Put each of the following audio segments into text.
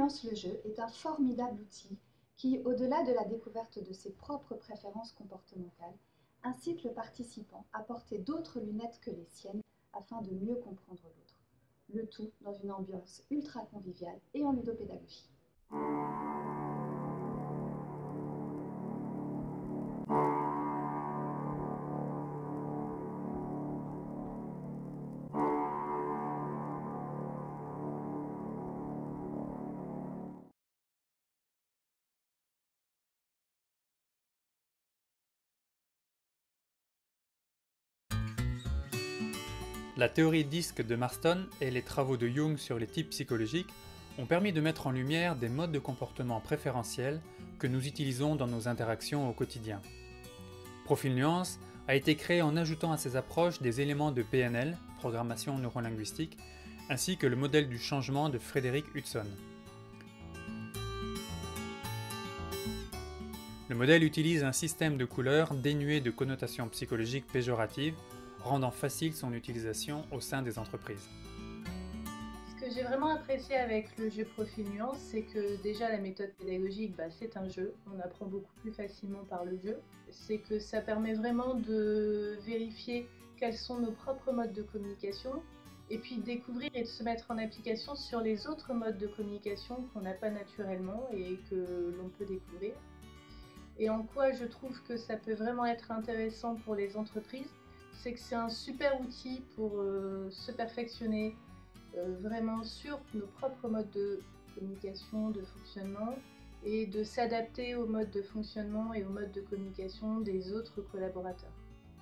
Profluence le jeu est un formidable outil qui, au-delà de la découverte de ses propres préférences comportementales, incite le participant à porter d'autres lunettes que les siennes afin de mieux comprendre l'autre. Le tout dans une ambiance ultra conviviale et en ludopédagogie. La théorie disque de Marston et les travaux de Jung sur les types psychologiques ont permis de mettre en lumière des modes de comportement préférentiels que nous utilisons dans nos interactions au quotidien. Profil Nuance a été créé en ajoutant à ces approches des éléments de PNL, programmation neurolinguistique, ainsi que le modèle du changement de Frederick Hudson. Le modèle utilise un système de couleurs dénué de connotations psychologiques péjoratives, rendant facile son utilisation au sein des entreprises. Ce que j'ai vraiment apprécié avec le jeu Profil Nuance, c'est que déjà la méthode pédagogique, c'est un jeu, on apprend beaucoup plus facilement par le jeu. C'est que ça permet vraiment de vérifier quels sont nos propres modes de communication et puis de découvrir et de se mettre en application sur les autres modes de communication qu'on n'a pas naturellement et que l'on peut découvrir. Et en quoi je trouve que ça peut vraiment être intéressant pour les entreprises, c'est que c'est un super outil pour se perfectionner vraiment sur nos propres modes de communication, de fonctionnement et de s'adapter aux modes de fonctionnement et aux modes de communication des autres collaborateurs.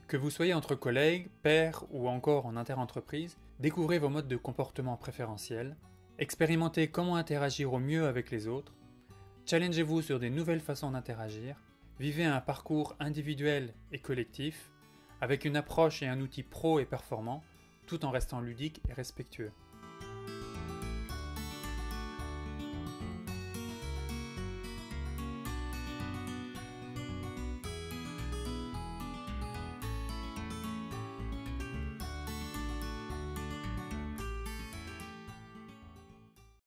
Que vous soyez entre collègues, pairs ou encore en interentreprise, découvrez vos modes de comportement préférentiels, expérimentez comment interagir au mieux avec les autres, challengez-vous sur des nouvelles façons d'interagir, vivez un parcours individuel et collectif, avec une approche et un outil pro et performant, tout en restant ludique et respectueux.